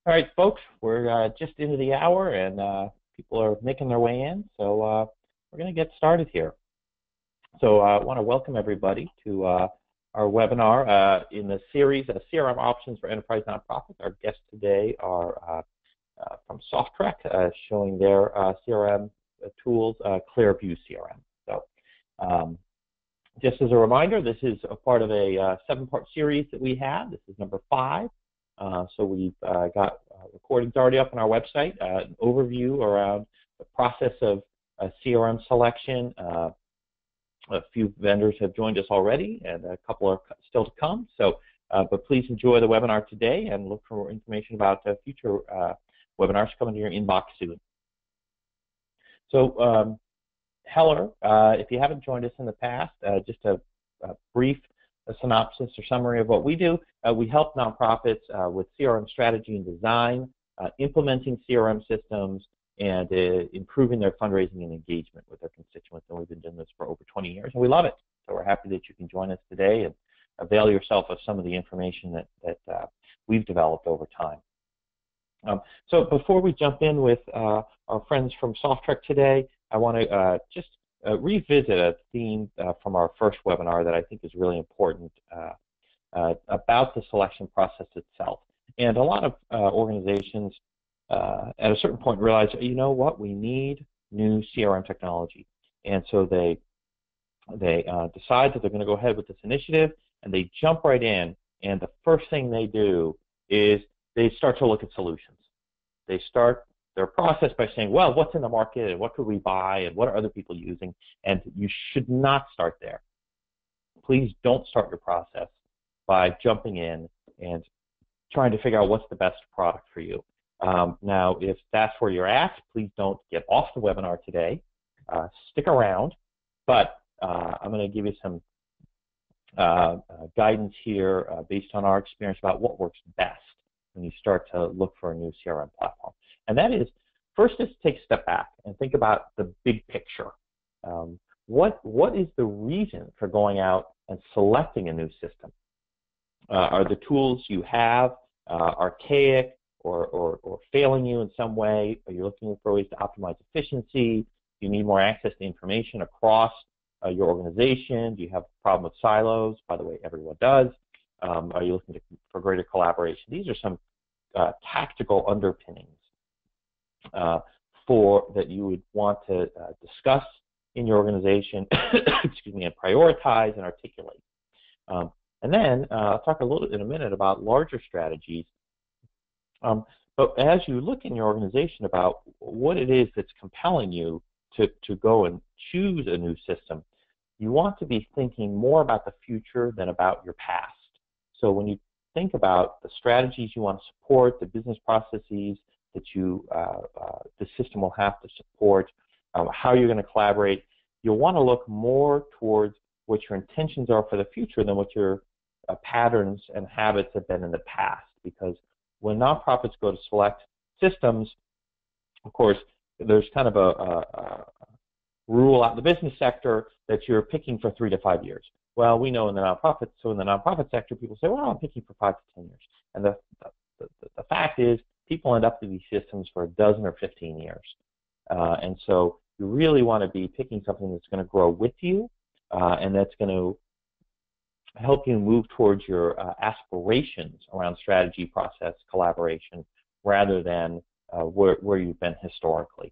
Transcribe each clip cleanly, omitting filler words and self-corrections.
All right, folks, we're just into the hour, and people are making their way in, so we're going to get started here. So I want to welcome everybody to our webinar in the series CRM Options for Enterprise Nonprofits. Our guests today are from SofTrek, showing their CRM tools, ClearView CRM. So just as a reminder, this is a part of a 7-part series that we have. This is number 5. So we've got recordings already up on our website, an overview around the process of CRM selection. A few vendors have joined us already, and a couple are still to come. So, but please enjoy the webinar today and look for more information about future webinars coming to your inbox soon. So, Heller, if you haven't joined us in the past, just a brief synopsis or summary of what we do. We help nonprofits with CRM strategy and design, implementing CRM systems, and improving their fundraising and engagement with their constituents. And we've been doing this for over 20 years, and we love it. So we're happy that you can join us today and avail yourself of some of the information that we've developed over time. So before we jump in with our friends from SofTrek today, I want to just revisit a theme from our first webinar that I think is really important about the selection process itself. And a lot of organizations at a certain point realize, you know what, we need new CRM technology. And so they decide that they're going to go ahead with this initiative, and they jump right in, and the first thing they do is they start to look at solutions. They start their process by saying, well, what's in the market, and what could we buy, and what are other people using? And you should not start there. Please don't start your process by jumping in and trying to figure out what's the best product for you. Now, if that's where you're at, please don't get off the webinar today. Stick around, but I'm going to give you some guidance here based on our experience about what works best when you start to look for a new CRM platform. And that is, first, just take a step back and think about the big picture. What is the reason for going out and selecting a new system? Are the tools you have archaic or failing you in some way? Are you looking for ways to optimize efficiency? Do you need more access to information across your organization? Do you have a problem with silos? By the way, everyone does. Are you looking for greater collaboration? These are some tactical underpinnings that you would want to discuss in your organization, excuse me, and prioritize and articulate. And then I'll talk a little in a minute about larger strategies. But as you look in your organization about what it is that's compelling you to go and choose a new system, you want to be thinking more about the future than about your past. So when you think about the strategies you want to support, the business processes that the system will have to support, how you're going to collaborate, you'll want to look more towards what your intentions are for the future than what your patterns and habits have been in the past. Because when nonprofits go to select systems, of course, there's kind of a rule out in the business sector that you're picking for 3 to 5 years. Well, we know in the nonprofit sector, people say, well, I'm picking for 5 to 10 years. And the fact is, people end up with these systems for 12 or 15 years. And so you really want to be picking something that's going to grow with you and that's going to help you move towards your aspirations around strategy, process, collaboration, rather than where you've been historically.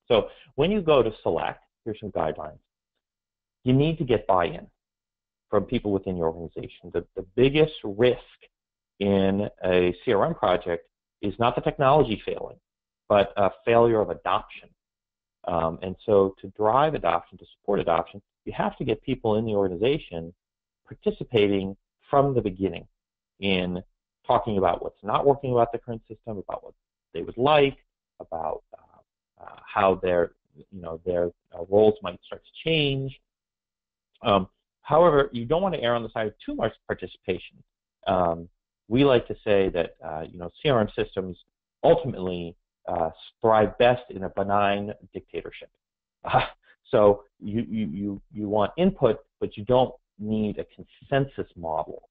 So when you go to select, here's some guidelines. You need to get buy-in from people within your organization. The biggest risk in a CRM project is not the technology failing, but a failure of adoption. And so to drive adoption, to support adoption, you have to get people in the organization participating from the beginning in talking about what's not working about the current system, about what they would like, about how their roles might start to change. However, you don't want to err on the side of too much participation. We like to say that CRM systems ultimately thrive best in a benign dictatorship. So you want input, but you don't need a consensus model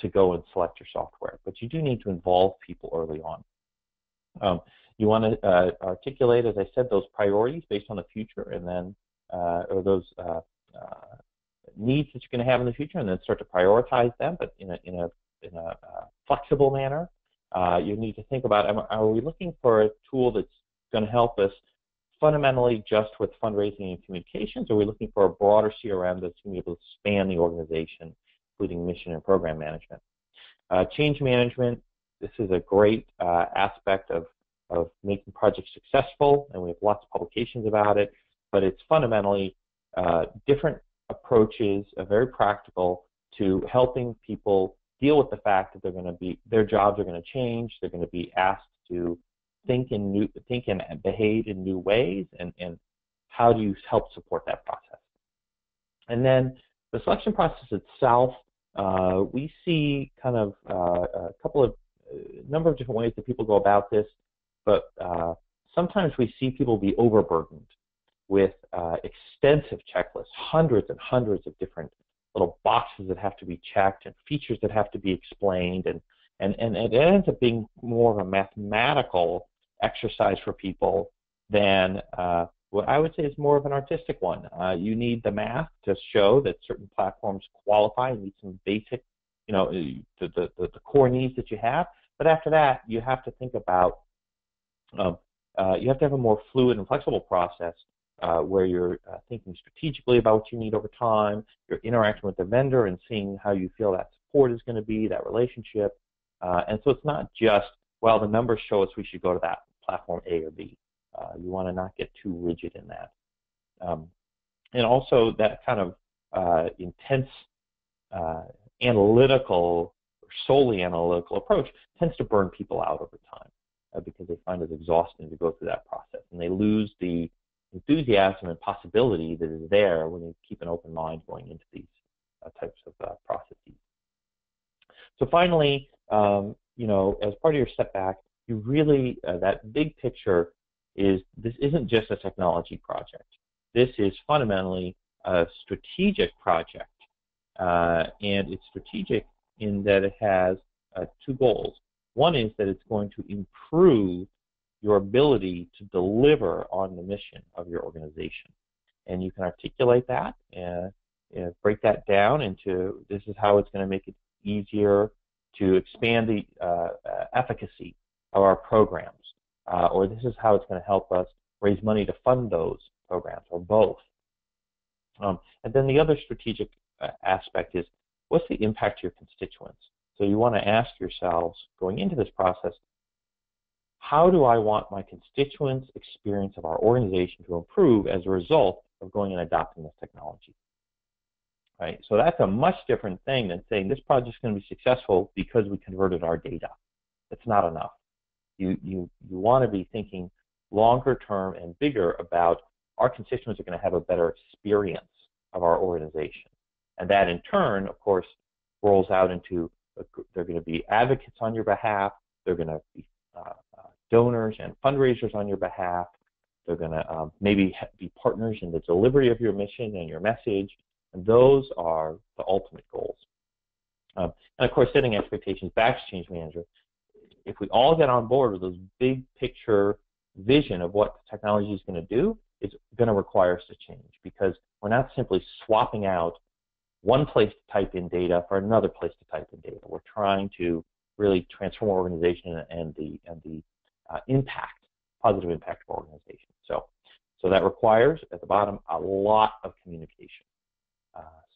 to go and select your software, but you do need to involve people early on. You want to articulate, as I said, those priorities based on the future, and then or those needs that you're going to have in the future, and then start to prioritize them, but in a flexible manner. You need to think about, are we looking for a tool that's going to help us fundamentally just with fundraising and communications, or are we looking for a broader CRM that's going to be able to span the organization, including mission and program management? Change management, this is a great aspect of making projects successful, and we have lots of publications about it, but it's fundamentally different approaches, very practical, to helping people deal with the fact that their jobs are going to change, they're going to be asked to think and behave in new ways, and how do you help support that process? And then the selection process itself, we see kind of a number of different ways that people go about this, but sometimes we see people be overburdened with extensive checklists, hundreds and hundreds of different little boxes that have to be checked and features that have to be explained, and it ends up being more of a mathematical exercise for people than what I would say is more of an artistic one. You need the math to show that certain platforms qualify and meet some basic, the core needs that you have. But after that, you have to think about, you have to have a more fluid and flexible process where you're thinking strategically about what you need over time, you're interacting with the vendor and seeing how you feel that support is going to be, that relationship. And so it's not just, well, the numbers show us we should go to that platform A or B. You want to not get too rigid in that. And also that kind of intense analytical, or solely analytical approach tends to burn people out over time because they find it exhausting to go through that process, and they lose the enthusiasm and possibility that is there when you keep an open mind going into these types of processes. So finally, as part of your step back, you really, that big picture is, this isn't just a technology project. This is fundamentally a strategic project, and it's strategic in that it has two goals. One is that it's going to improve your ability to deliver on the mission of your organization. And you can articulate that and break that down into, this is how it's going to make it easier to expand the efficacy of our programs, or this is how it's going to help us raise money to fund those programs, or both. And then the other strategic aspect is, what's the impact to your constituents? So you want to ask yourselves, going into this process, how do I want my constituents' experience of our organization to improve as a result of going and adopting this technology? Right? So that's a much different thing than saying this project is going to be successful because we converted our data. It's not enough. You want to be thinking longer term and bigger about, our constituents are going to have a better experience of our organization. And that in turn, of course, rolls out into, they're going to be advocates on your behalf, they're going to be donors and fundraisers on your behalf, they're going to maybe be partners in the delivery of your mission and your message, and those are the ultimate goals. And of course, setting expectations back to change manager. If we all get on board with those big picture vision of what the technology is going to do, it's going to require us to change, because we're not simply swapping out one place to type in data for another place to type in data. We're trying to really transform our organization and the impact, positive impact of our organization. So that requires, at the bottom, a lot of communication.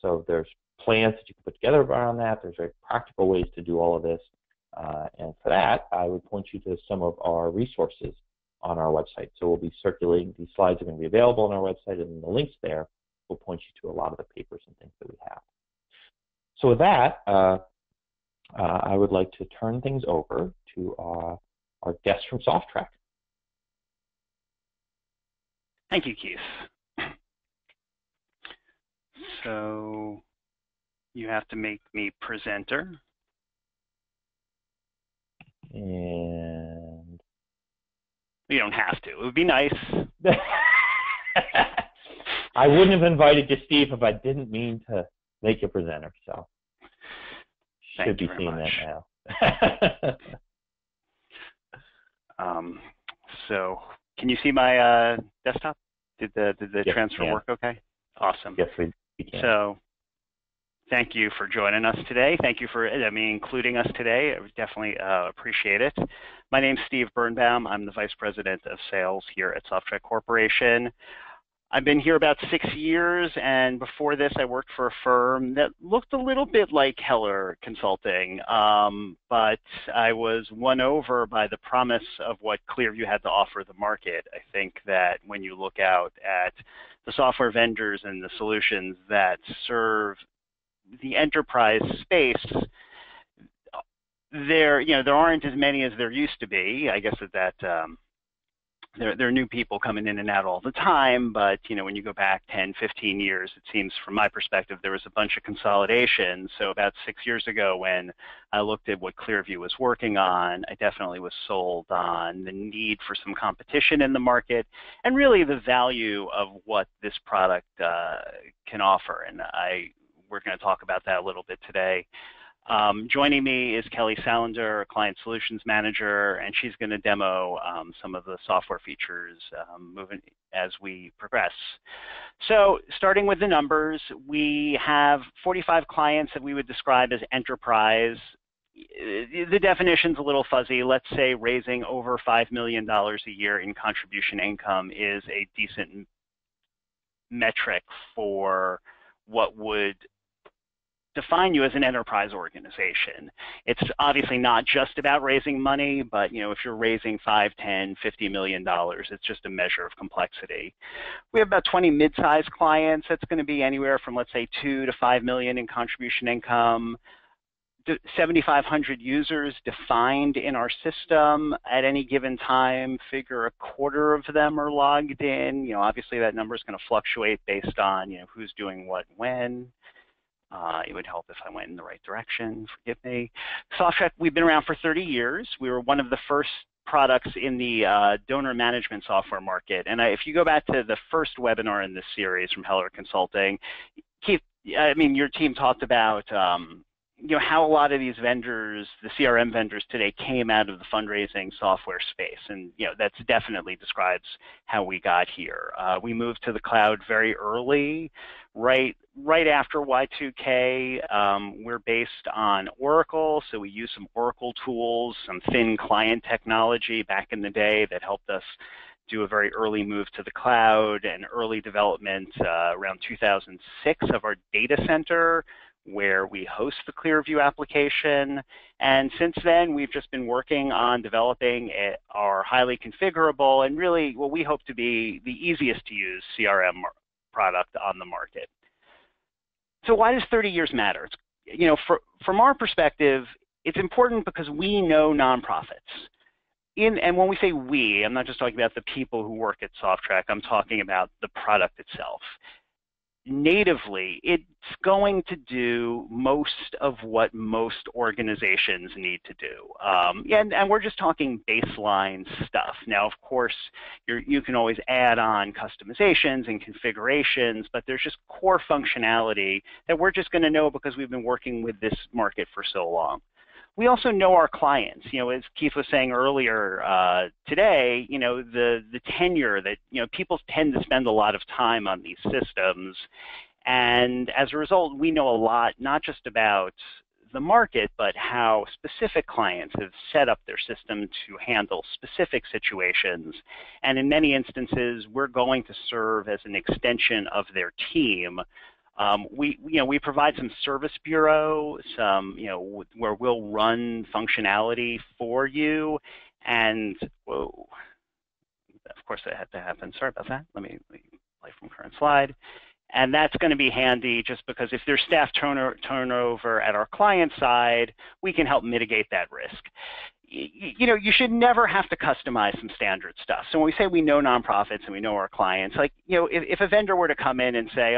So there's plans that you can put together around that. There's very practical ways to do all of this. And for that, I would point you to some of our resources on our website. So we'll be circulating, these slides are going to be available on our website, and the links there will point you to a lot of the papers and things that we have. So with that, I would like to turn things over to our guest from SofTrek. Thank you, Keith. So you have to make me presenter. And you don't have to. It would be nice. I wouldn't have invited you, Steve, if I didn't mean to make you presenter. So Should be seeing that now. So can you see my desktop? Did the Yes, transfer work okay? Awesome. Yes, we can. So thank you for joining us today. Thank you for including us today. I definitely appreciate it. My name's Steve Birnbaum. I'm the Vice President of Sales here at SofTrek Corporation. I've been here about 6 years, and before this I worked for a firm that looked a little bit like Heller Consulting, but I was won over by the promise of what ClearView had to offer the market. I think that when you look out at the software vendors and the solutions that serve the enterprise space, there aren't as many as there used to be. I guess there are new people coming in and out all the time, but when you go back 10, 15 years, it seems from my perspective there was a bunch of consolidation. So about 6 years ago when I looked at what ClearView was working on, I definitely was sold on the need for some competition in the market and really the value of what this product can offer. And we're going to talk about that a little bit today. Joining me is Kelly Sallander, Client Solutions Manager, and she's going to demo some of the software features moving as we progress. So starting with the numbers, we have 45 clients that we would describe as enterprise. The definition's a little fuzzy. Let's say raising over $5 million a year in contribution income is a decent metric for what would define you as an enterprise organization. It's obviously not just about raising money, but if you're raising $5, $10, $50 million, it's just a measure of complexity. We have about 20 mid-sized clients. That's going to be anywhere from, let's say, $2 to $5 million in contribution income. 7,500 users defined in our system at any given time. Figure a quarter of them are logged in. Obviously that number is going to fluctuate based on who's doing what when. It would help if I went in the right direction, forgive me. SofTrek, we've been around for 30 years. We were one of the first products in the donor management software market. And if you go back to the first webinar in this series from Heller Consulting, Keith, your team talked about how a lot of these vendors, the CRM vendors today, came out of the fundraising software space. And that's definitely describes how we got here. We moved to the cloud very early, right after Y2K. We're based on Oracle, so we use some Oracle tools, some thin client technology back in the day that helped us do a very early move to the cloud and early development around 2006 of our data center, where we host the ClearView application. And since then, we've just been working on developing our highly configurable and really what we hope to be the easiest to use CRM product on the market. So why does 30 years matter? From our perspective, it's important because we know nonprofits. And when we say we, I'm not just talking about the people who work at SofTrek, I'm talking about the product itself. Natively, it's going to do most of what most organizations need to do. And we're just talking baseline stuff. Now, of course, you can always add on customizations and configurations, but there's just core functionality that we're just going to know because we've been working with this market for so long. We also know our clients. As Keith was saying earlier today, the tenure that, people tend to spend a lot of time on these systems. And as a result, we know a lot, not just about the market, but how specific clients have set up their system to handle specific situations. And in many instances, we're going to serve as an extension of their team. We provide some service bureau, where we'll run functionality for you. And whoa, of course that had to happen. Sorry about that. Let me play from current slide. And that's going to be handy just because if there's staff turnover at our client side, we can help mitigate that risk. You should never have to customize some standard stuff. So when we say we know nonprofits and we know our clients, if a vendor were to come in and say,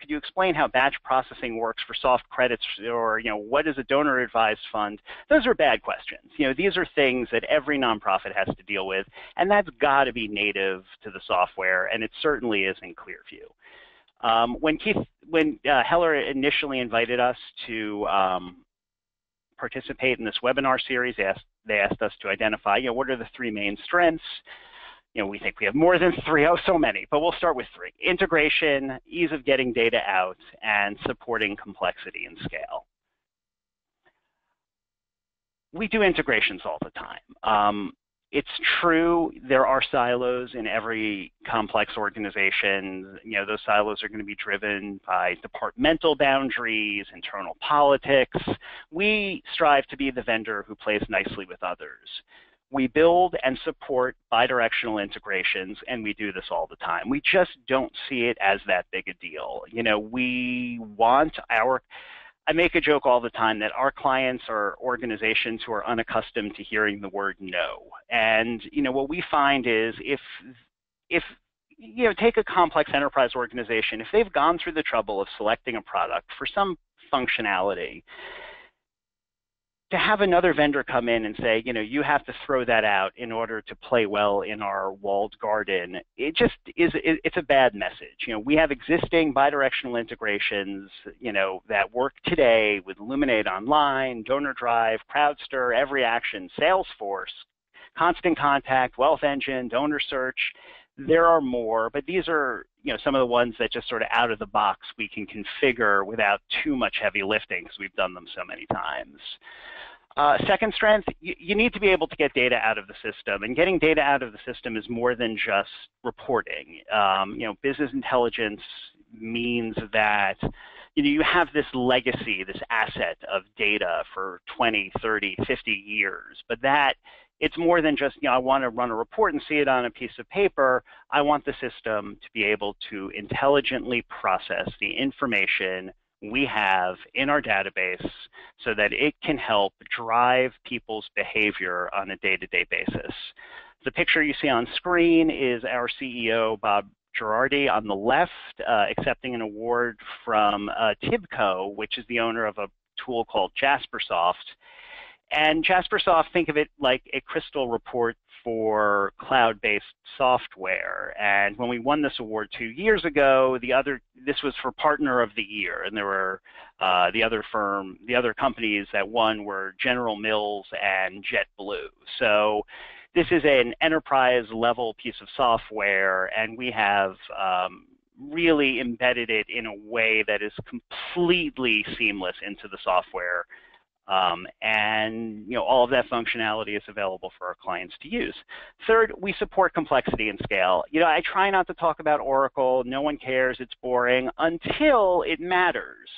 could you explain how batch processing works for soft credits, or, what is a donor advised fund? Those are bad questions. These are things that every nonprofit has to deal with, and that's got to be native to the software, and it certainly is in ClearView. When Heller initially invited us to participate in this webinar series, they asked us to identify, what are the 3 main strengths. We think we have more than 3, so many, but we'll start with 3. Integration, ease of getting data out, and supporting complexity and scale. We do integrations all the time. It's true there are silos in every complex organization. Those silos are going to be driven by departmental boundaries, internal politics. We strive to be the vendor who plays nicely with others. We build and support bidirectional integrations, and we do this all the time. We just don't see it as that big a deal. We want I make a joke all the time that our clients are organizations who are unaccustomed to hearing the word no. And what we find is if take a complex enterprise organization, if they've gone through the trouble of selecting a product for some functionality, to have another vendor come in and say, you have to throw that out in order to play well in our walled garden, it's a bad message. We have existing bidirectional integrations, that work today with Illuminate Online, Donor Drive, Crowdster, Every Action, Salesforce, Constant Contact, Wealth Engine, Donor Search. There are more, but these are some of the ones that just sort of out of the box we can configure without too much heavy lifting because we've done them so many times. Second strength, you need to be able to get data out of the system, and getting data out of the system is more than just reporting. Business intelligence means that you have this legacy, this asset of data for 20, 30, 50 years, but that it's more than just, I want to run a report and see it on a piece of paper. I want the system to be able to intelligently process the information we have in our database so that it can help drive people's behavior on a day-to-day basis. The picture you see on screen is our CEO, Bob Girardi, on the left, accepting an award from Tibco, which is the owner of a tool called JasperSoft. And JasperSoft, think of it like a crystal report for cloud-based software. And when we won this award 2 years ago, this was for Partner of the Year, and there were the other companies that won were General Mills and JetBlue. So this is an enterprise-level piece of software, and we have really embedded it in a way that is completely seamless into the software. And all of that functionality is available for our clients to use. Third, we support complexity and scale. I try not to talk about Oracle. No one cares. It's boring until it matters.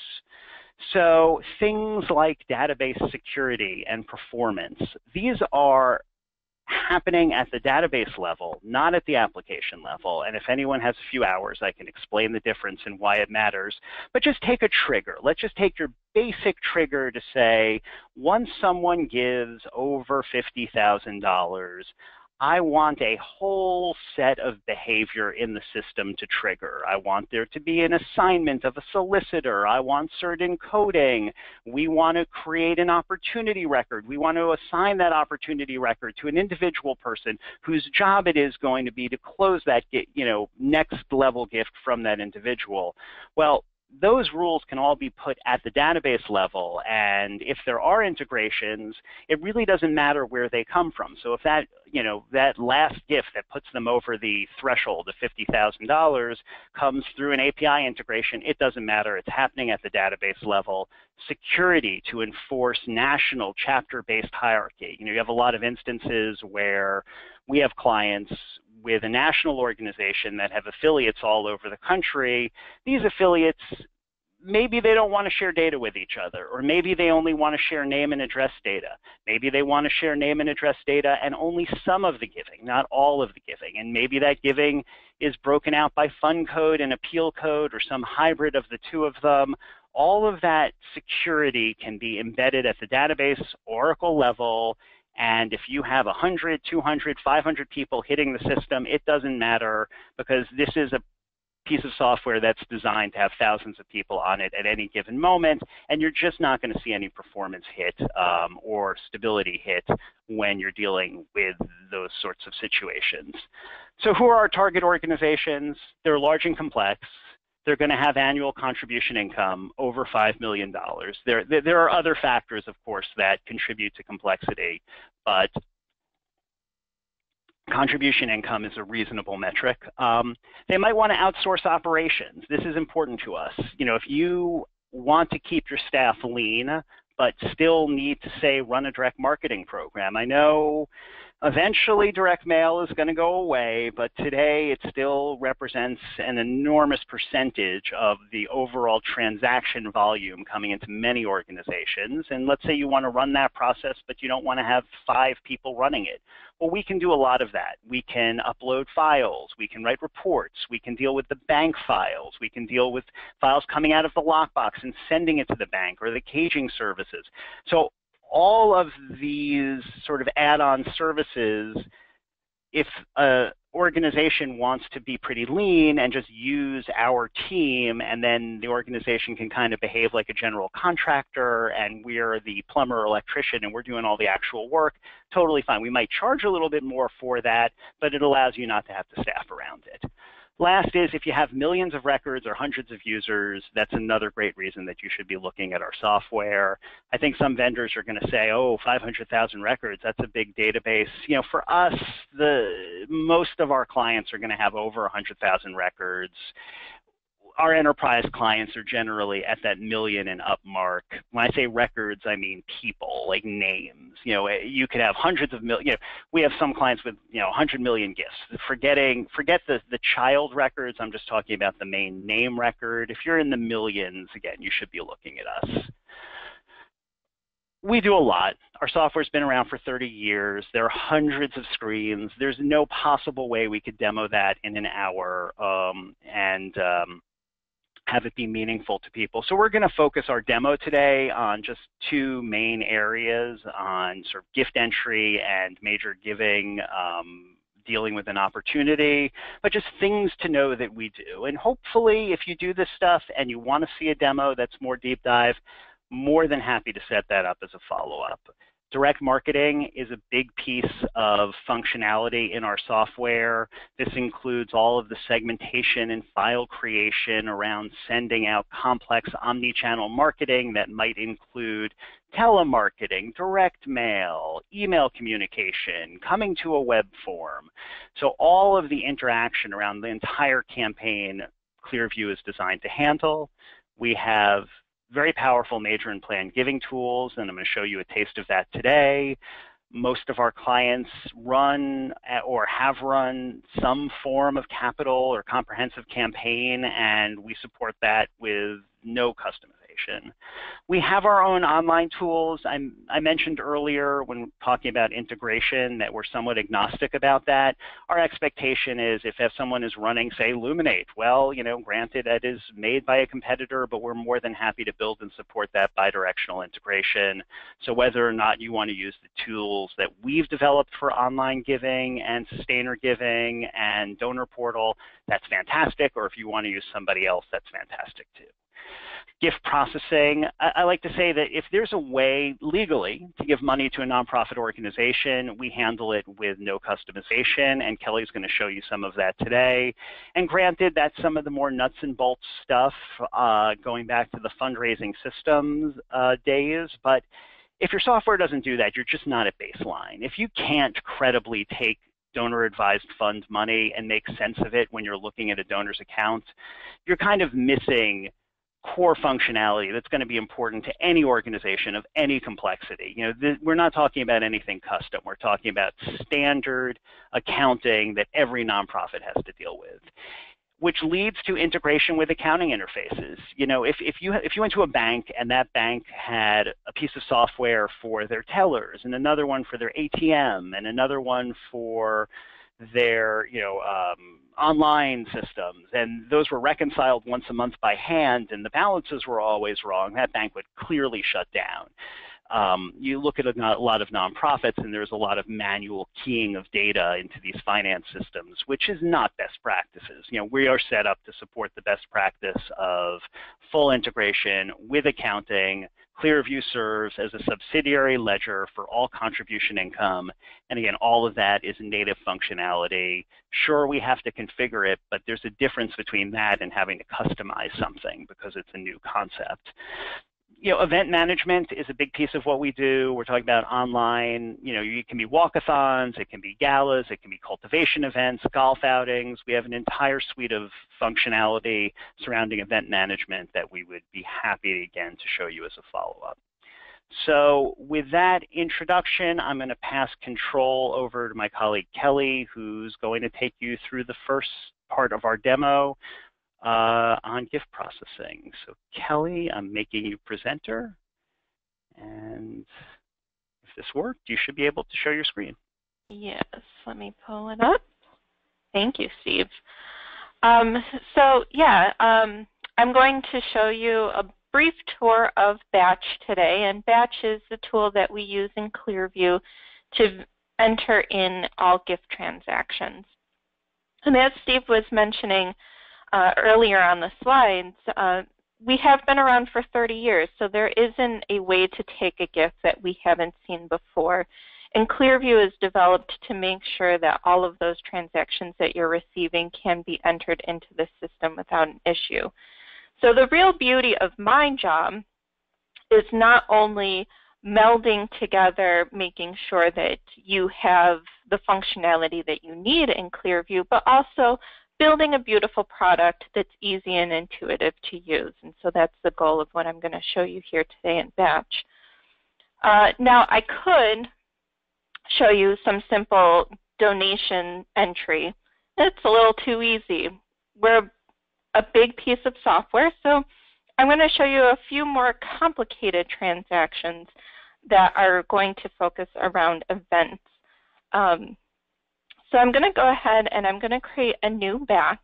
So things like database security and performance, these are happening at the database level, not at the application level. And if anyone has a few hours, I can explain the difference and why it matters. But just take a trigger. Let's just take your basic trigger to say, once someone gives over $50,000, I want a whole set of behavior in the system to trigger. I want there to be an assignment of a solicitor. I want certain coding. We want to create an opportunity record. We want to assign that opportunity record to an individual person whose job it is going to be to close that next level gift from that individual. Well, those rules can all be put at the database level, and if there are integrations, it really doesn't matter where they come from. So if that, that last gift that puts them over the threshold of $50,000 comes through an API integration, it doesn't matter. It's happening at the database level. Security to enforce national chapter-based hierarchy. You have a lot of instances where we have clients with a national organization that have affiliates all over the country. These affiliates, maybe they don't want to share data with each other, or maybe they only want to share name and address data. Maybe they want to share name and address data and only some of the giving, not all of the giving. And maybe that giving is broken out by fund code and appeal code or some hybrid of the two of them. All of that security can be embedded at the database Oracle level. And if you have 100, 200, 500 people hitting the system, it doesn't matter, because this is a piece of software that's designed to have thousands of people on it at any given moment, and you're just not going to see any performance hit or stability hit when you're dealing with those sorts of situations. So who are our target organizations? They're large and complex. they're going to have annual contribution income over $5 million. There are other factors, of course, that contribute to complexity, but contribution income is a reasonable metric. They might want to outsource operations. This is important to us. If you want to keep your staff lean, but still need to, say, run a direct marketing program. I know eventually direct mail is going to go away, but today it still represents an enormous percentage of the overall transaction volume coming into many organizations. And let's say you want to run that process, but you don't want to have 5 people running it. Well, we can do a lot of that. We can upload files. We can write reports. We can deal with the bank files. We can deal with files coming out of the lockbox and sending it to the bank, or the caging services. So all of these sort of add-on services, if an organization wants to be pretty lean and just use our team, and then the organization can kind of behave like a general contractor, and we're the plumber or electrician and we're doing all the actual work, totally fine. We might charge a little bit more for that, but it allows you not to have to staff around it. Last is, if you have millions of records or hundreds of users, that's another great reason that you should be looking at our software. I think some vendors are going to say, oh, 500,000 records, that's a big database. For us, most of our clients are going to have over 100,000 records. Our enterprise clients are generally at that million and up mark. When I say records, I mean people, like names. You could have hundreds of million. We have some clients with 100 million gifts. Forget the child records. I'm just talking about the main name record. If you're in the millions, again, you should be looking at us. We do a lot. Our software's been around for 30 years. There are hundreds of screens. There's no possible way we could demo that in an hour and have it be meaningful to people. So we're going to focus our demo today on just 2 main areas, on sort of gift entry and major giving, dealing with an opportunity, but just things to know that we do. And hopefully, if you do this stuff and you want to see a demo that's more deep dive, more than happy to set that up as a follow-up. Direct marketing is a big piece of functionality in our software. This includes all of the segmentation and file creation around sending out complex omni-channel marketing that might include telemarketing, direct mail, email communication, coming to a web form. So all of the interaction around the entire campaign, ClearView is designed to handle. We have very powerful major and planned giving tools, and I'm going to show you a taste of that today. Most of our clients run or have run some form of capital or comprehensive campaign, and we support that with no customization. We have our own online tools. I mentioned earlier when talking about integration that we're somewhat agnostic about that. Our expectation is if someone is running, say, Luminate, well, granted that is made by a competitor, but we're more than happy to build and support that bidirectional integration. So whether or not you want to use the tools that we've developed for online giving and sustainer giving and donor portal, that's fantastic. Or if you want to use somebody else, that's fantastic too. Gift processing, I like to say that if there's a way legally to give money to a nonprofit organization, we handle it with no customization, and Kelly's going to show you some of that today. And granted, that's some of the more nuts and bolts stuff going back to the fundraising systems days, but if your software doesn't do that, you're just not at baseline. If you can't credibly take donor-advised fund money and make sense of it when you're looking at a donor's account, you're kind of missing core functionality that's going to be important to any organization of any complexity. We're not talking about anything custom. We're talking about standard accounting that every nonprofit has to deal with, which leads to integration with accounting interfaces. If you went to a bank and that bank had a piece of software for their tellers and another one for their ATM and another one for their online systems, and those were reconciled once a month by hand and the balances were always wrong, that bank would clearly shut down. You look at a lot of nonprofits, and there's a lot of manual keying of data into these finance systems, which is not best practices. We are set up to support the best practice of full integration with accounting. ClearView serves as a subsidiary ledger for all contribution income. And again, all of that is native functionality. Sure, we have to configure it, but there's a difference between that and having to customize something because it's a new concept. Event management is a big piece of what we do. We're talking about online, it can be walkathons, it can be galas, it can be cultivation events, golf outings. We have an entire suite of functionality surrounding event management that we would be happy, again, to show you as a follow-up. So with that introduction, I'm going to pass control over to my colleague Kelly, who's going to take you through the first part of our demo on gift processing. So Kelly, I'm making you presenter. And if this worked, you should be able to show your screen. Yes, let me pull it up. Thank you, Steve. I'm going to show you a brief tour of Batch today. And Batch is the tool that we use in ClearView to enter in all gift transactions. And as Steve was mentioning, earlier on the slides, we have been around for 30 years, so there isn't a way to take a gift that we haven't seen before. And ClearView is developed to make sure that all of those transactions that you're receiving can be entered into the system without an issue. So the real beauty of my job is not only melding together, making sure that you have the functionality that you need in ClearView, but also building a beautiful product that's easy and intuitive to use. And so that's the goal of what I'm going to show you here today in Batch. Now, I could show you some simple donation entry. It's a little too easy. We're a big piece of software, so I'm going to show you a few more complicated transactions that are going to focus around events. So I'm going to go ahead and I'm going to create a new batch,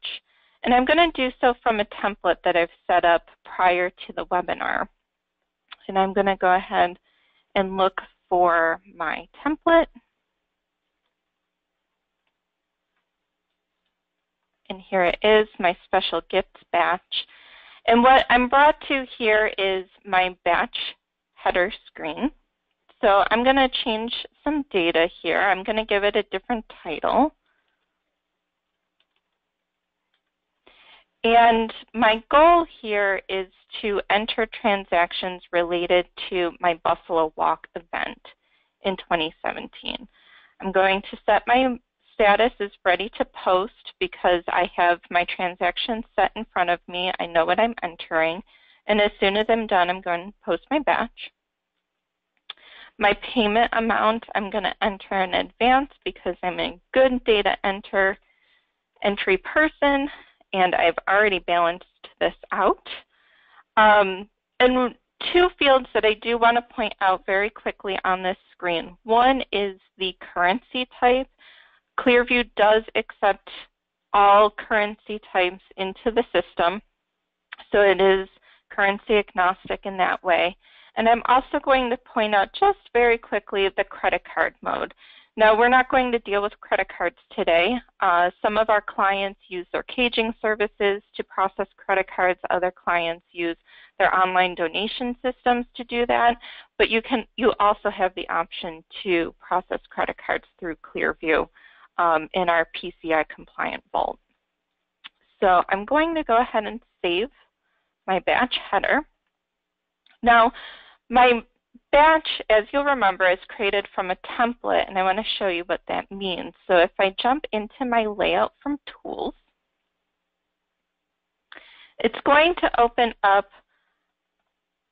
and I'm going to do so from a template that I've set up prior to the webinar. And I'm going to go ahead and look for my template. And here it is, my special gifts batch. And what I'm brought to here is my batch header screen. So I'm going to change some data here. I'm going to give it a different title. And my goal here is to enter transactions related to my Buffalo Walk event in 2017. I'm going to set my status as ready to post because I have my transaction set in front of me. I know what I'm entering. And as soon as I'm done, I'm going to post my batch. My payment amount, I'm going to enter in advance because I'm a good data entry person, and I've already balanced this out. And two fields that I do want to point out very quickly on this screen. One is the currency type. ClearView does accept all currency types into the system, so it is currency agnostic in that way. And I'm also going to point out just very quickly the credit card mode. Now, we're not going to deal with credit cards today. Some of our clients use their caging services to process credit cards. Other clients use their online donation systems to do that. But you also have the option to process credit cards through ClearView in our PCI compliant vault. So I'm going to go ahead and save my batch header. Now, my batch, as you'll remember, is created from a template, and I want to show you what that means. So if I jump into my layout from Tools, it's going to open up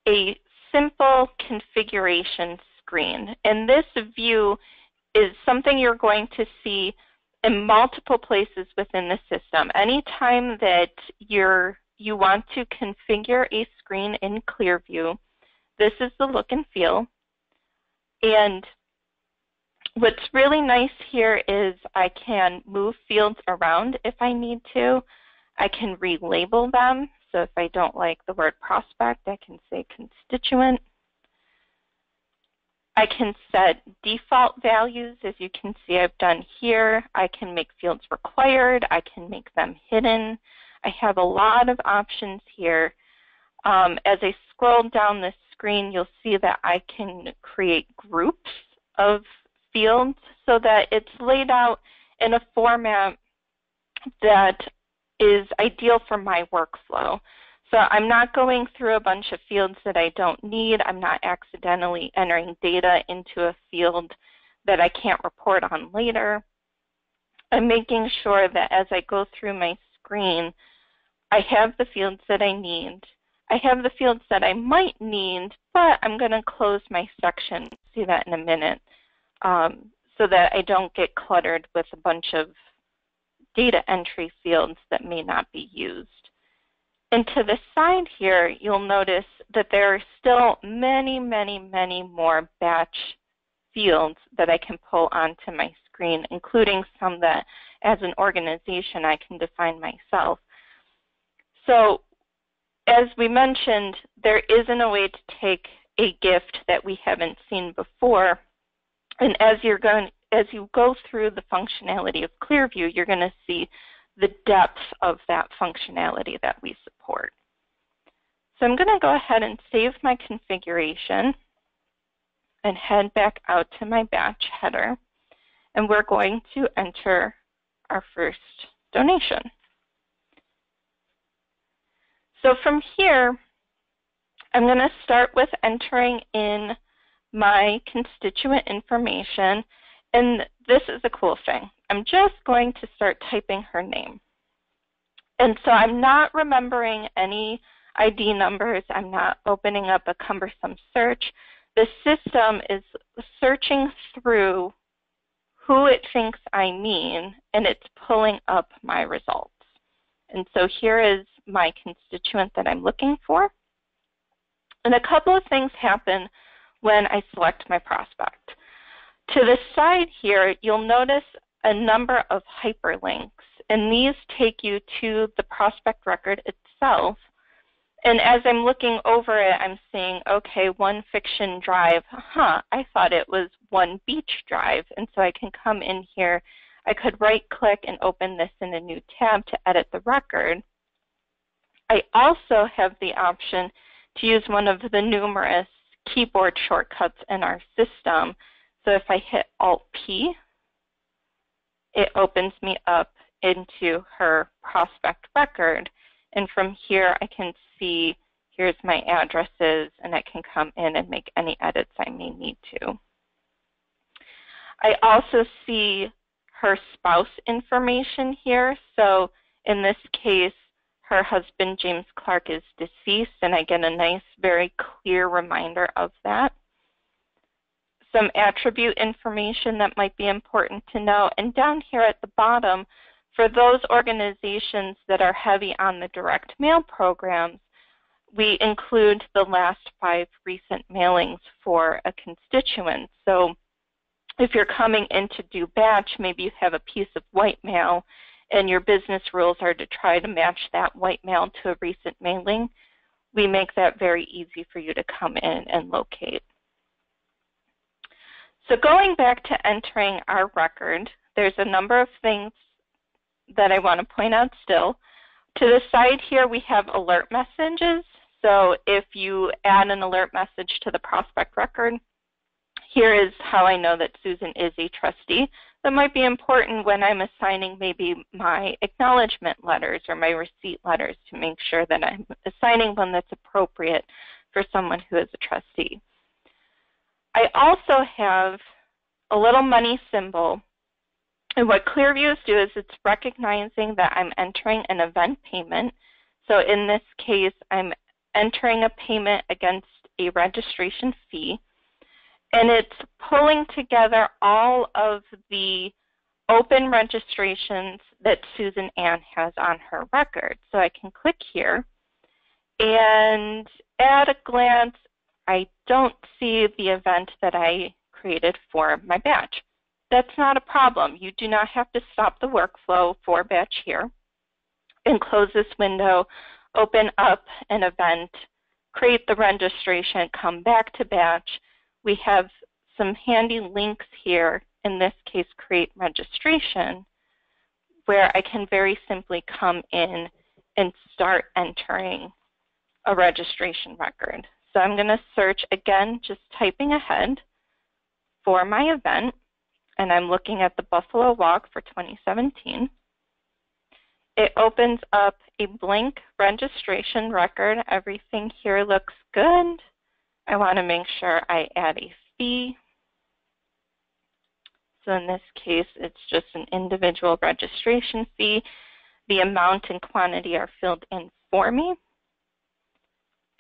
a simple configuration screen. And this view is something you're going to see in multiple places within the system. Anytime that you want to configure a screen in ClearView, this is the look and feel. And what's really nice here is I can move fields around if I need to. I can relabel them. So if I don't like the word prospect, I can say constituent. I can set default values, as you can see I've done here. I can make fields required. I can make them hidden. I have a lot of options here. As I scroll down the screen, you'll see that I can create groups of fields so that it's laid out in a format that is ideal for my workflow. So I'm not going through a bunch of fields that I don't need. I'm not accidentally entering data into a field that I can't report on later. I'm making sure that as I go through my screen, I have the fields that I need. I have the fields that I might need, but I'm going to close my section. See that in a minute, so that I don't get cluttered with a bunch of data entry fields that may not be used. And to the side here, you'll notice that there are still many, many, many more batch fields that I can pull onto my screen, including some that as an organization I can define myself. So as we mentioned, there isn't a way to take a gift that we haven't seen before. And as you go through the functionality of ClearView, you're going to see the depth of that functionality that we support. So I'm going to go ahead and save my configuration and head back out to my batch header. And we're going to enter our first donation. So from here, I'm going to start with entering in my constituent information. And this is a cool thing. I'm just going to start typing her name. And so I'm not remembering any ID numbers. I'm not opening up a cumbersome search. The system is searching through who it thinks I mean, and it's pulling up my results. And so here is my constituent that I'm looking for. And a couple of things happen when I select my prospect. To the side here, you'll notice a number of hyperlinks, and these take you to the prospect record itself. And as I'm looking over it, I'm seeing, okay, One Fiction Drive, I thought it was One Beach Drive. And so I can come in here. I could right-click and open this in a new tab to edit the record. I also have the option to use one of the numerous keyboard shortcuts in our system. So if I hit Alt-P, it opens me up into her prospect record. And from here, I can see, here's my addresses, and I can come in and make any edits I may need to. I also see her spouse information here. So in this case, her husband, James Clark, is deceased, and I get a nice, very clear reminder of that. Some attribute information that might be important to know. And down here at the bottom, for those organizations that are heavy on the direct mail programs, we include the last 5 recent mailings for a constituent. So if you're coming in to do batch, maybe you have a piece of white mail and your business rules are to try to match that white mail to a recent mailing, we make that very easy for you to come in and locate. So going back to entering our record, there's a number of things that I want to point out still. To the side here, we have alert messages. So if you add an alert message to the prospect record, here is how I know that Susan is a trustee. That might be important when I'm assigning maybe my acknowledgement letters or my receipt letters to make sure that I'm assigning one that's appropriate for someone who is a trustee. I also have a little money symbol. And what ClearViews do is it's recognizing that I'm entering an event payment. So in this case, I'm entering a payment against a registration fee. And it's pulling together all of the open registrations that Susan Ann has on her record. So I can click here, and at a glance, I don't see the event that I created for my batch. That's not a problem. You do not have to stop the workflow for batch here and close this window, open up an event, create the registration, come back to batch. We have some handy links here, in this case, create registration, where I can very simply come in and start entering a registration record. So I'm going to search again, just typing ahead for my event, and I'm looking at the Buffalo Walk for 2017. It opens up a blank registration record. Everything here looks good. I want to make sure I add a fee. So in this case, it's just an individual registration fee. The amount and quantity are filled in for me.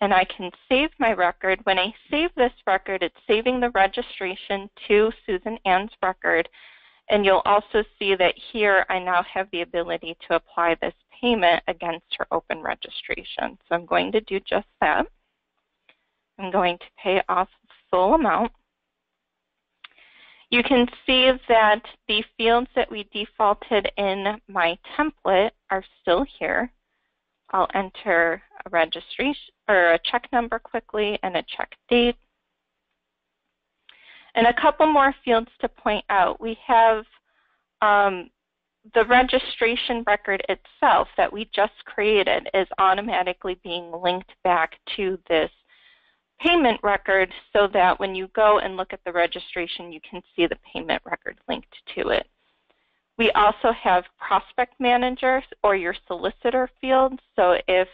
And I can save my record. When I save this record, it's saving the registration to Susan Ann's record. And you'll also see that here I now have the ability to apply this payment against her open registration. So I'm going to do just that. I'm going to pay off the full amount. You can see that the fields that we defaulted in my template are still here. I'll enter a registration or a check number quickly and a check date. And a couple more fields to point out. We have the registration record itself that we just created is automatically being linked back to this payment record so that when you go and look at the registration, you can see the payment record linked to it. We also have prospect managers or your solicitor field. So if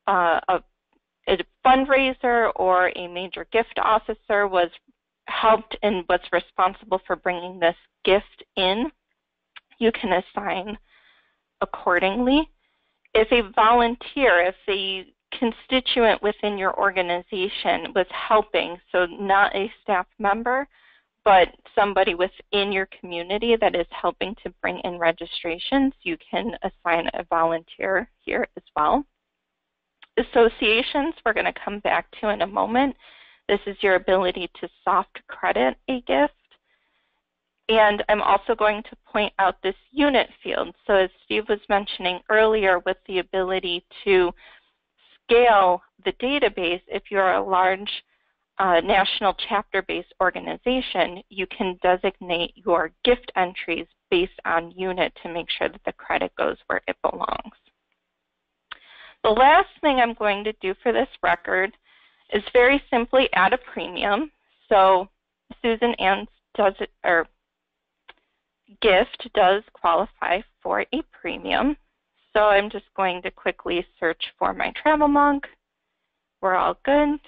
a fundraiser or a major gift officer was helped and was responsible for bringing this gift in, you can assign accordingly. If a volunteer, if a constituent within your organization was helping, so not a staff member, but somebody within your community that is helping to bring in registrations, you can assign a volunteer here as well. Associations, we're going to come back to in a moment. This is your ability to soft credit a gift. And I'm also going to point out this unit field. So as Steve was mentioning earlier, with the ability to scale the database, if you're a large national chapter-based organization, you can designate your gift entries based on unit to make sure that the credit goes where it belongs. The last thing I'm going to do for this record is very simply add a premium. So Susan Ann's gift does qualify for a premium. So I'm just going to quickly search for my travel monk. We're all good.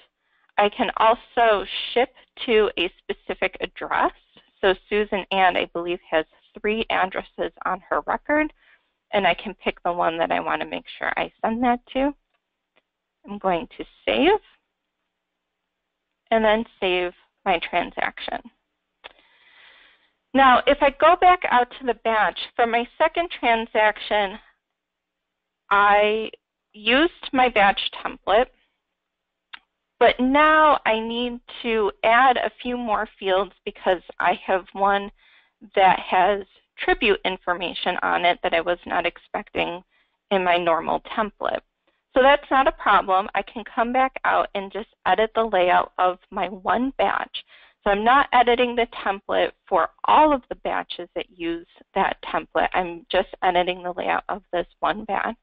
I can also ship to a specific address. So Susan Ann, I believe, has 3 addresses on her record, and I can pick the one that I want to make sure I send that to. I'm going to save, and then save my transaction. Now, if I go back out to the batch, for my second transaction, I used my batch template, but now I need to add a few more fields because I have one that has tribute information on it that I was not expecting in my normal template. So that's not a problem. I can come back out and just edit the layout of my one batch. So I'm not editing the template for all of the batches that use that template. I'm just editing the layout of this one batch.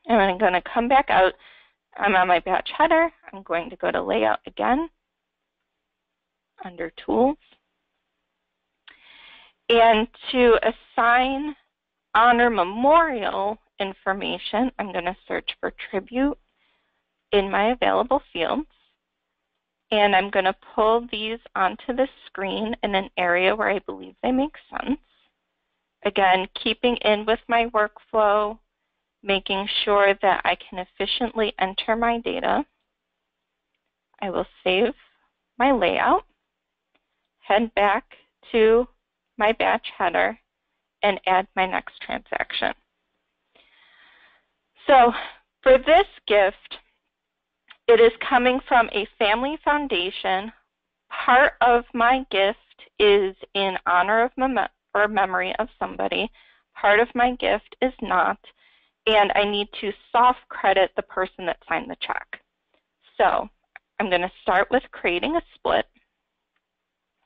And I'm going to come back out. I'm on my batch header. I'm going to go to Layout again, under Tools. And to assign honor memorial information, I'm going to search for tribute in my available fields. And I'm going to pull these onto the screen in an area where I believe they make sense. Again, keeping in with my workflow, making sure that I can efficiently enter my data. I will save my layout, head back to my batch header, and add my next transaction. So for this gift, it is coming from a family foundation. Part of my gift is in honor of or memory of somebody. Part of my gift is not, and I need to soft credit the person that signed the check. So I'm going to start with creating a split.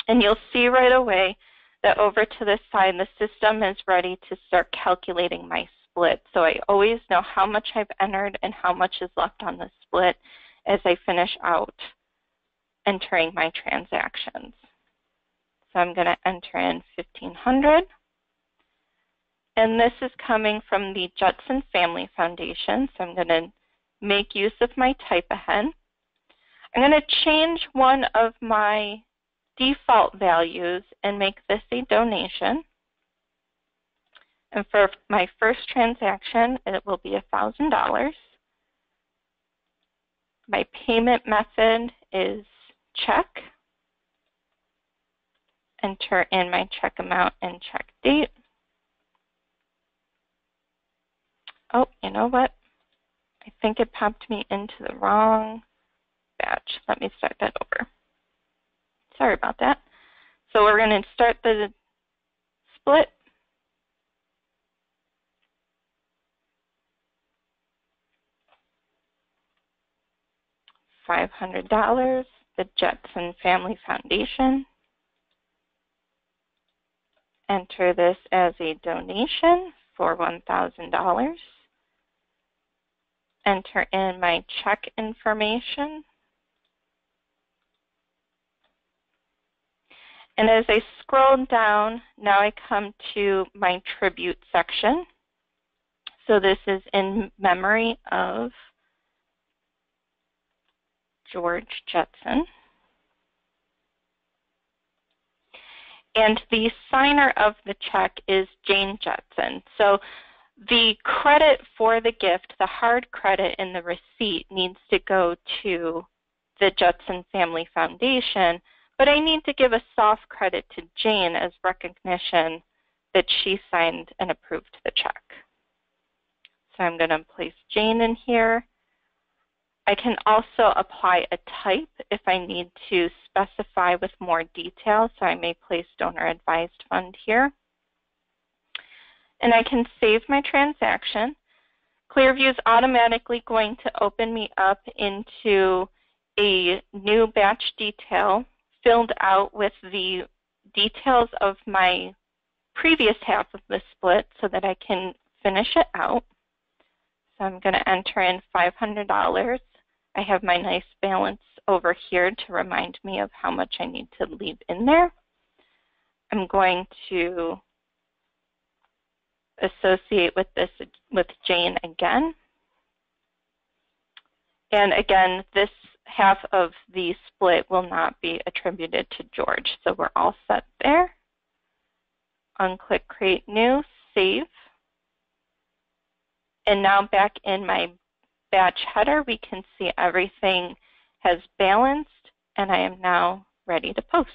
And you'll see right away that over to this side, the system is ready to start calculating my split. So I always know how much I've entered and how much is left on the split as I finish out entering my transactions. So I'm going to enter in 1,500. And this is coming from the Judson Family Foundation. So I'm going to make use of my type ahead. I'm going to change one of my default values and make this a donation. And for my first transaction, it will be $1,000. My payment method is check. Enter in my check amount and check date. Oh, you know what? I think it popped me into the wrong batch. Let me start that over. Sorry about that. So we're going to start the split. $500, the Judson Family Foundation. Enter this as a donation for $1,000. Enter in my check information. And as I scroll down, now I come to my tribute section. So this is in memory of George Judson. And the signer of the check is Jane Judson. So the credit for the gift, the hard credit in the receipt, needs to go to the Judson Family Foundation, but I need to give a soft credit to Jane as recognition that she signed and approved the check. So I'm going to place Jane in here. I can also apply a type if I need to specify with more detail, so I may place donor advised fund here. And I can save my transaction. ClearView is automatically going to open me up into a new batch detail filled out with the details of my previous half of the split so that I can finish it out. So I'm going to enter in $500. I have my nice balance over here to remind me of how much I need to leave in there. I'm going to associate with this with Jane again. And again, this half of the split will not be attributed to George. So we're all set there. Unclick Create New, save. And now back in my batch header, we can see everything has balanced, and I am now ready to post.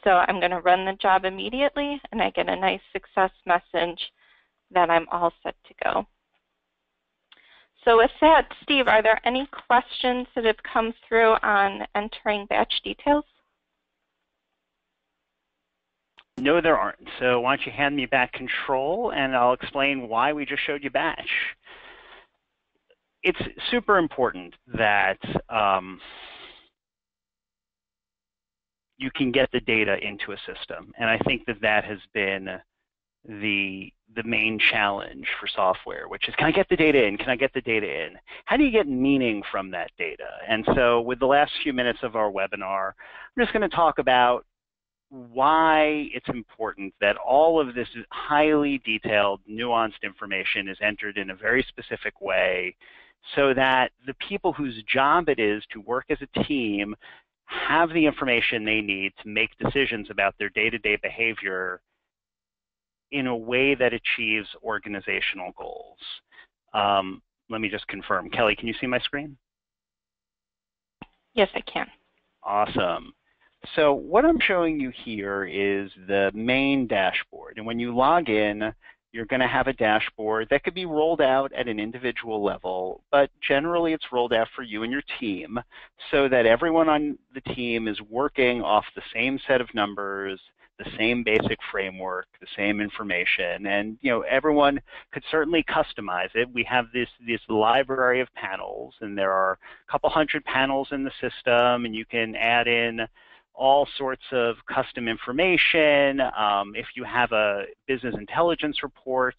So I'm going to run the job immediately, and I get a nice success message that I'm all set to go. So with that, Steve, are there any questions that have come through on entering batch details? No, there aren't. So why don't you hand me back control, and I'll explain why we just showed you batch. It's super important that you can get the data into a system. And I think that that has been the main challenge for software, which is, can I get the data in? Can I get the data in? How do you get meaning from that data? And so with the last few minutes of our webinar, I'm just going to talk about why it's important that all of this highly detailed, nuanced information is entered in a very specific way so that the people whose job it is to work as a team have the information they need to make decisions about their day-to-day behavior in a way that achieves organizational goals. Let me just confirm. Kelly, can you see my screen? Yes, I can. Awesome. So what I'm showing you here is the main dashboard. And when you log in, you're going to have a dashboard that could be rolled out at an individual level, but generally it's rolled out for you and your team so that everyone on the team is working off the same set of numbers, the same basic framework, the same information, and everyone could certainly customize it. We have this library of panels, and there are a couple hundred panels in the system, and you can add in all sorts of custom information. If you have a business intelligence report,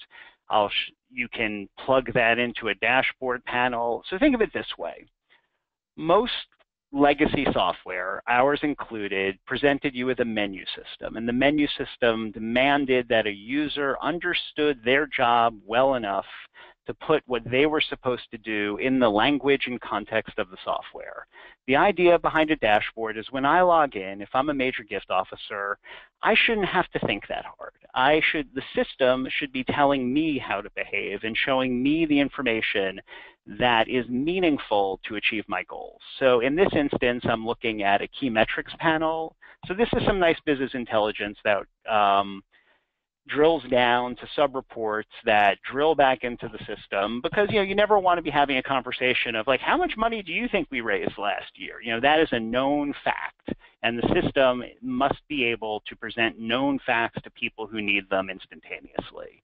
you can plug that into a dashboard panel. So think of it this way. Most legacy software, ours included, presented you with a menu system, and the menu system demanded that a user understood their job well enough to put what they were supposed to do in the language and context of the software. The idea behind a dashboard is when I log in, if I'm a major gift officer, I shouldn't have to think that hard. The system should be telling me how to behave and showing me the information that is meaningful to achieve my goals. So in this instance, I'm looking at a key metrics panel. So this is some nice business intelligence that drills down to sub-reports that drill back into the system, because you never want to be having a conversation of like, how much money do you think we raised last year? That is a known fact, and the system must be able to present known facts to people who need them instantaneously.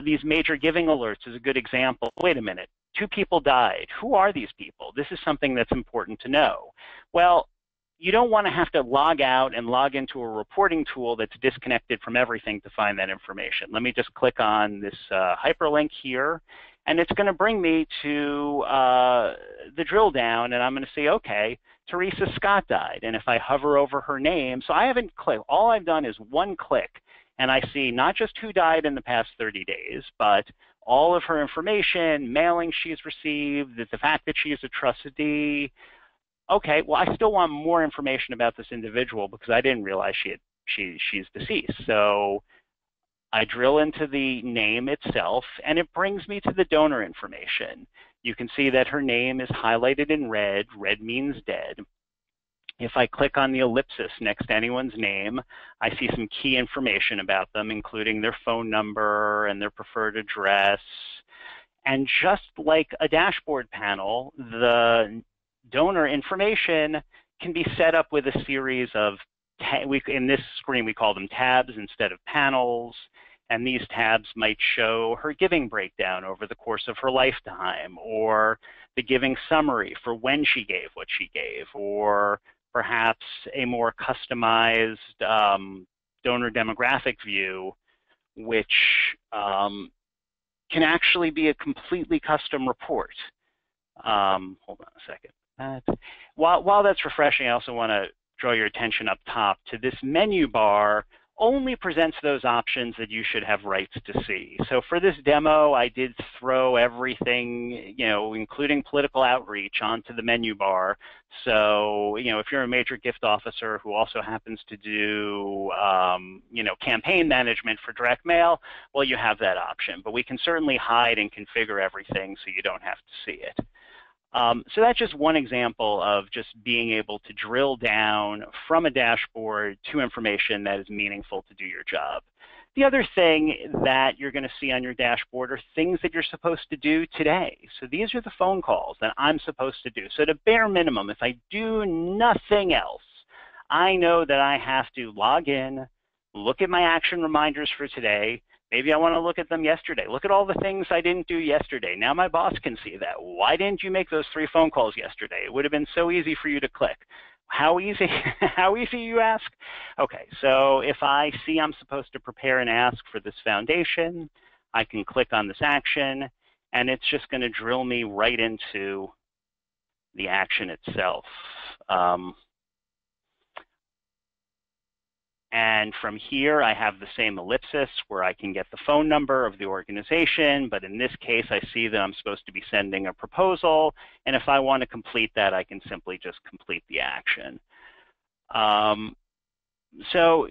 These major giving alerts is a good example. Wait a minute, 2 people died. Who are these people? This is something that's important to know. Well, you don't want to have to log out and log into a reporting tool that's disconnected from everything to find that information. Let me just click on this hyperlink here, and it's going to bring me to the drill down, and I'm going to say, okay, Teresa Scott died. And if I hover over her name, so I haven't clicked, all I've done is one click, and I see not just who died in the past 30 days, but all of her information, mailing she's received, the fact that she is a trustee. Okay, well, I still want more information about this individual because I didn't realize she's deceased. So I drill into the name itself, and it brings me to the donor information. You can see that her name is highlighted in red. Red means dead. If I click on the ellipsis next to anyone's name, I see some key information about them, including their phone number and their preferred address. And just like a dashboard panel, the donor information can be set up with a series of, in this screen we call them tabs instead of panels, and these tabs might show her giving breakdown over the course of her lifetime, or the giving summary for when she gave what she gave, or perhaps a more customized donor demographic view, which can actually be a completely custom report. Hold on a second. While that's refreshing, I also want to draw your attention up top to this menu bar. Only presents those options that you should have rights to see. So for this demo, I did throw everything, including political outreach, onto the menu bar. So, if you're a major gift officer who also happens to do, campaign management for direct mail, well, you have that option. But we can certainly hide and configure everything so you don't have to see it. So that's just one example of just being able to drill down from a dashboard to information that is meaningful to do your job. The other thing that you're going to see on your dashboard are things that you're supposed to do today. So these are the phone calls that I'm supposed to do. So at a bare minimum, if I do nothing else, I know that I have to log in, look at my action reminders for today. Maybe I want to look at them yesterday. Look at all the things I didn't do yesterday. Now my boss can see that. Why didn't you make those 3 phone calls yesterday? It would have been so easy for you to click. How easy? How easy, you ask? Okay, so if I see I'm supposed to prepare an ask for this foundation, I can click on this action, and it's just going to drill me right into the action itself. And from here, I have the same ellipsis where I can get the phone number of the organization, but in this case, I see that I'm supposed to be sending a proposal, and if I want to complete that, I can simply just complete the action. So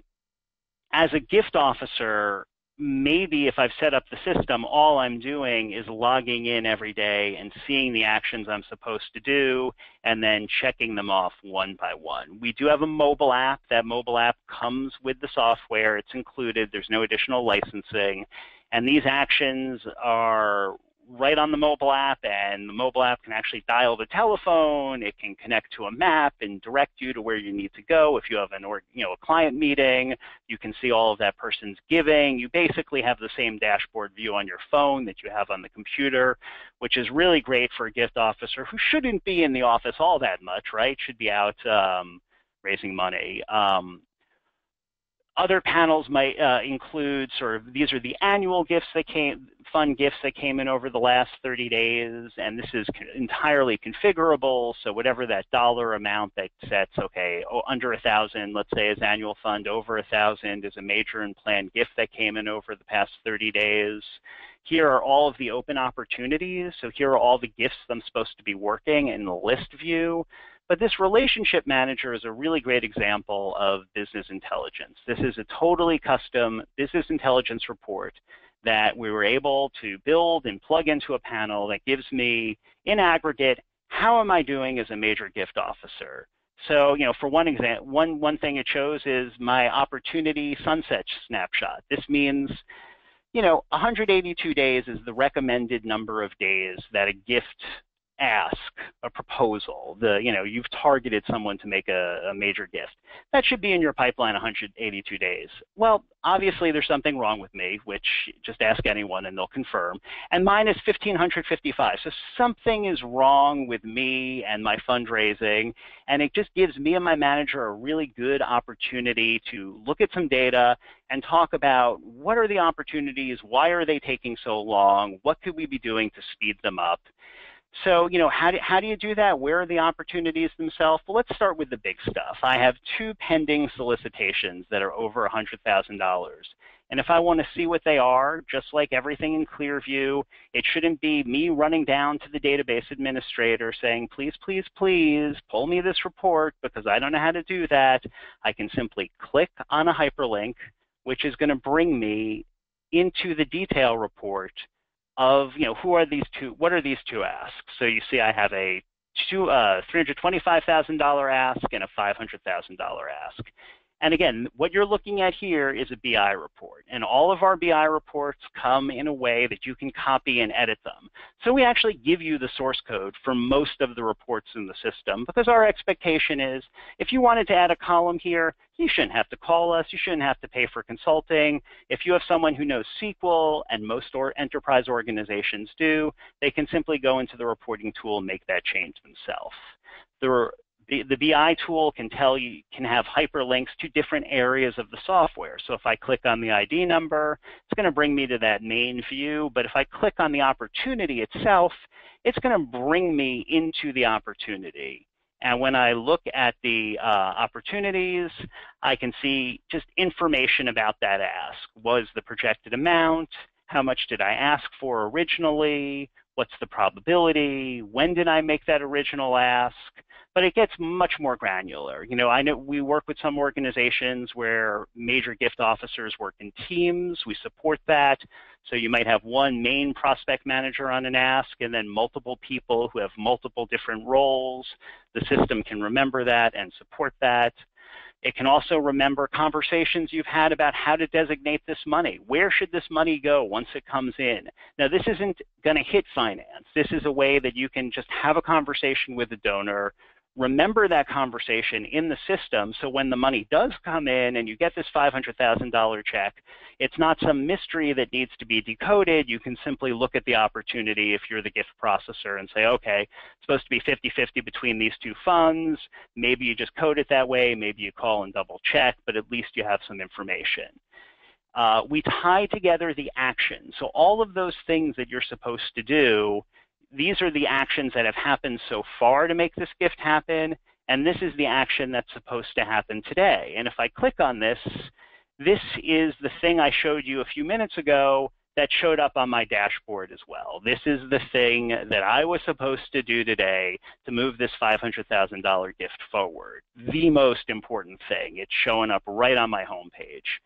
as a gift officer, maybe if I've set up the system, all I'm doing is logging in every day and seeing the actions I'm supposed to do and then checking them off one by one. We do have a mobile app. That mobile app comes with the software. It's included. There's no additional licensing. And these actions are right on the mobile app, and the mobile app can actually dial the telephone. It can connect to a map and direct you to where you need to go. If you have a client meeting, you can see all of that person's giving. You basically have the same dashboard view on your phone that you have on the computer, which is really great for a gift officer who shouldn't be in the office all that much, right? Should be out raising money. Other panels might include sort of, these are the annual gifts that fund gifts that came in over the last 30 days, and this is entirely configurable, so whatever that dollar amount that sets, okay, under 1,000, let's say, is annual fund, over 1,000 is a major and planned gift that came in over the past 30 days. Here are all of the open opportunities, so here are all the gifts I'm supposed to be working in the list view. But this relationship manager is a really great example of business intelligence. This is a totally custom business intelligence report that we were able to build and plug into a panel that gives me, in aggregate, how am I doing as a major gift officer? So, for one example, one thing it shows is my opportunity sunset snapshot. This means, 182 days is the recommended number of days that a gift ask, a proposal, you've targeted someone to make a major gift. That should be in your pipeline 182 days. Well, obviously there's something wrong with me, which just ask anyone and they'll confirm. And mine is 1,555. So something is wrong with me and my fundraising, and it just gives me and my manager a really good opportunity to look at some data and talk about what are the opportunities, why are they taking so long, what could we be doing to speed them up. So, how do you do that? Where are the opportunities themselves? Well, let's start with the big stuff. I have 2 pending solicitations that are over $100,000. And if I want to see what they are, just like everything in ClearView, it shouldn't be me running down to the database administrator saying, please, please, please, pull me this report because I don't know how to do that. I can simply click on a hyperlink, which is going to bring me into the detail report of, what are these 2 asks? So you see I have a $325,000 ask and a $500,000 ask. And again, what you're looking at here is a BI report. And all of our BI reports come in a way that you can copy and edit them. So we actually give you the source code for most of the reports in the system because our expectation is if you wanted to add a column here, you shouldn't have to call us. You shouldn't have to pay for consulting. If you have someone who knows SQL, and most enterprise organizations do, they can simply go into the reporting tool and make that change themselves. The BI tool can have hyperlinks to different areas of the software. So if I click on the ID number, it's going to bring me to that main view. But if I click on the opportunity itself, it's going to bring me into the opportunity. And when I look at the opportunities, I can see just information about that ask. Was the projected amount? How much did I ask for originally? What's the probability? When did I make that original ask? But it gets much more granular. I know we work with some organizations where major gift officers work in teams. We support that. So you might have one main prospect manager on an ask and then multiple people who have multiple different roles. The system can remember that and support that. It can also remember conversations you've had about how to designate this money. Where should this money go once it comes in? Now, this isn't going to hit finance. This is a way that you can just have a conversation with the donor, remember that conversation in the system, so when the money does come in and you get this $500,000 check, it's not some mystery that needs to be decoded. You can simply look at the opportunity if you're the gift processor and say, okay, it's supposed to be 50-50 between these 2 funds. Maybe you just code it that way. Maybe you call and double check, but at least you have some information. We tie together the actions. So all of those things that you're supposed to do, these are the actions that have happened so far to make this gift happen, and this is the action that's supposed to happen today. And if I click on this, this is the thing I showed you a few minutes ago that showed up on my dashboard as well. This is the thing that I was supposed to do today to move this $500,000 gift forward. The most important thing. It's showing up right on my homepage.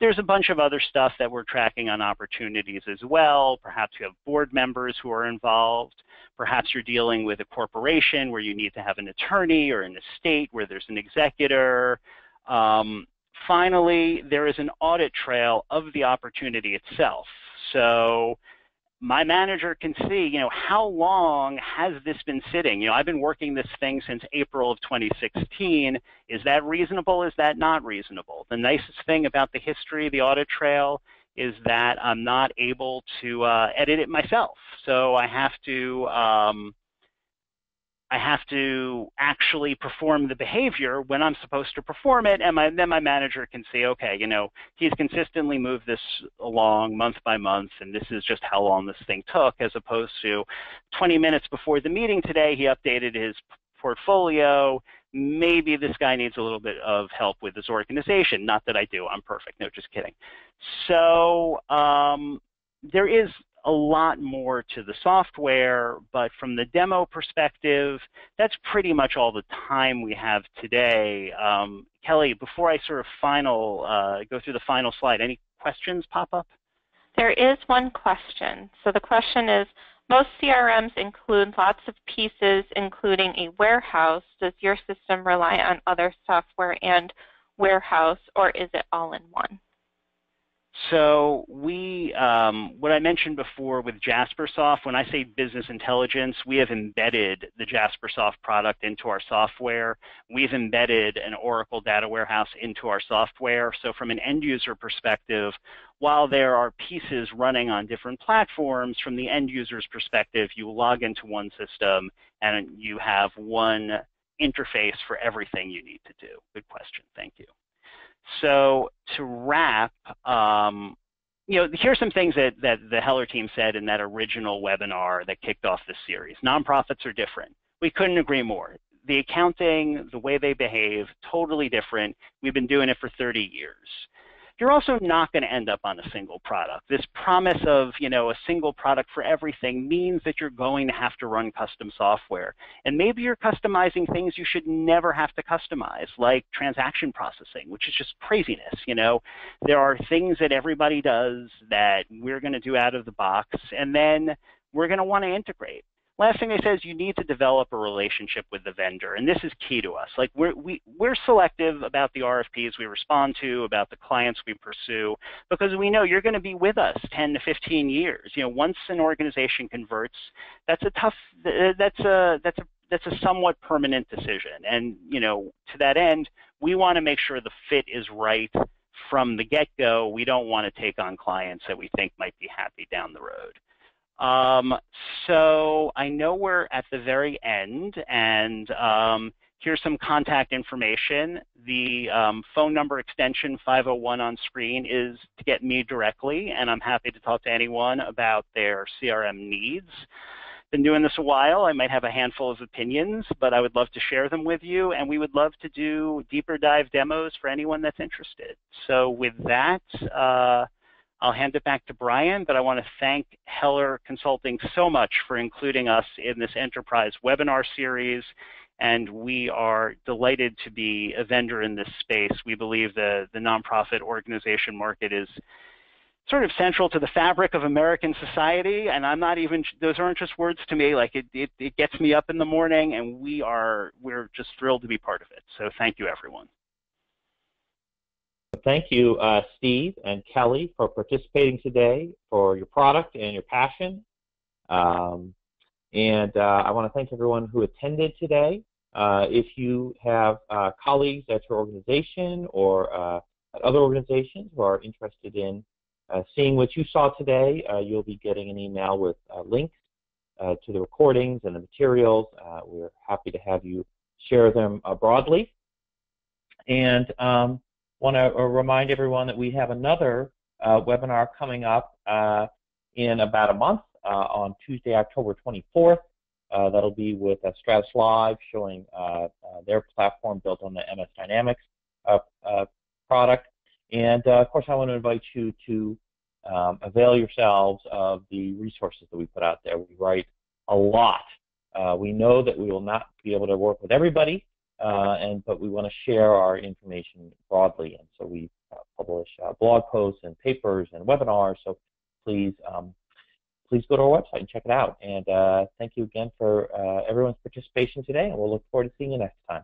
There's a bunch of other stuff that we're tracking on opportunities as well. Perhaps you have board members who are involved. Perhaps you're dealing with a corporation where you need to have an attorney, or an estate where there's an executor. Finally, there is an audit trail of the opportunity itself. So my manager can see, how long has this been sitting? I've been working this thing since April of 2016. Is that reasonable? Is that not reasonable? The nicest thing about the history of the audit trail is that I'm not able to edit it myself. So I have to I have to actually perform the behavior when I'm supposed to perform it, and then my manager can see, okay, you know, he's consistently moved this along month by month, and this is just how long this thing took, as opposed to 20 minutes before the meeting today, he updated his portfolio. Maybe this guy needs a little bit of help with his organization. Not that I do, I'm perfect, no, just kidding. So there is a lot more to the software, but from the demo perspective, that's pretty much all the time we have today. Kelly, before I sort of go through the final slide, any questions pop up? There is one question. So the question is, most CRMs include lots of pieces, including a warehouse. Does your system rely on other software and warehouse, or is it all in one? So we, what I mentioned before with JasperSoft, when I say business intelligence, we have embedded the JasperSoft product into our software. We've embedded an Oracle data warehouse into our software. So from an end user perspective, while there are pieces running on different platforms, from the end user's perspective, you log into one system and you have one interface for everything you need to do. Good question, thank you. So to wrap, you know, here's some things that the Heller team said in that original webinar that kicked off this series. Nonprofits are different. We couldn't agree more. The accounting, the way they behave, totally different. We've been doing it for 30 years. You're also not going to end up on a single product. This promise of, you know, a single product for everything means that you're going to have to run custom software. And maybe you're customizing things you should never have to customize, like transaction processing, which is just craziness, you know. There are things that everybody does that we're going to do out of the box, and then we're going to want to integrate. Last thing they say is you need to develop a relationship with the vendor, and this is key to us. Like we're selective about the RFPs we respond to, about the clients we pursue, because we know you're going to be with us 10 to 15 years. You know, once an organization converts, that's a somewhat permanent decision. And you know, to that end, we want to make sure the fit is right from the get-go. We don't want to take on clients that we think might be happy down the road. So I know we're at the very end, and here's some contact information. The phone number extension 501 on screen is to get me directly, and I'm happy to talk to anyone about their CRM needs. Been doing this a while. I might have a handful of opinions, but I would love to share them with you, and we would love to do deeper dive demos for anyone that's interested. So with that, I'll hand it back to Brian, but I want to thank Heller Consulting so much for including us in this enterprise webinar series, and we are delighted to be a vendor in this space. We believe the nonprofit organization market is sort of central to the fabric of American society, and I'm not even, those aren't just words to me, like it gets me up in the morning, and we're just thrilled to be part of it. So thank you, everyone. Thank you, Steve and Kelly, for participating today, for your product and your passion. And I want to thank everyone who attended today. If you have colleagues at your organization or at other organizations who are interested in seeing what you saw today, you'll be getting an email with links to the recordings and the materials. We're happy to have you share them broadly. And want to remind everyone that we have another webinar coming up in about a month on Tuesday, October 24th. That'll be with Stratus Live, showing their platform built on the MS Dynamics product. And of course, I want to invite you to avail yourselves of the resources that we put out there. We write a lot. We know that we will not be able to work with everybody, but we want to share our information broadly, and so we publish blog posts and papers and webinars. So please go to our website and check it out. And thank you again for everyone's participation today, and we'll look forward to seeing you next time.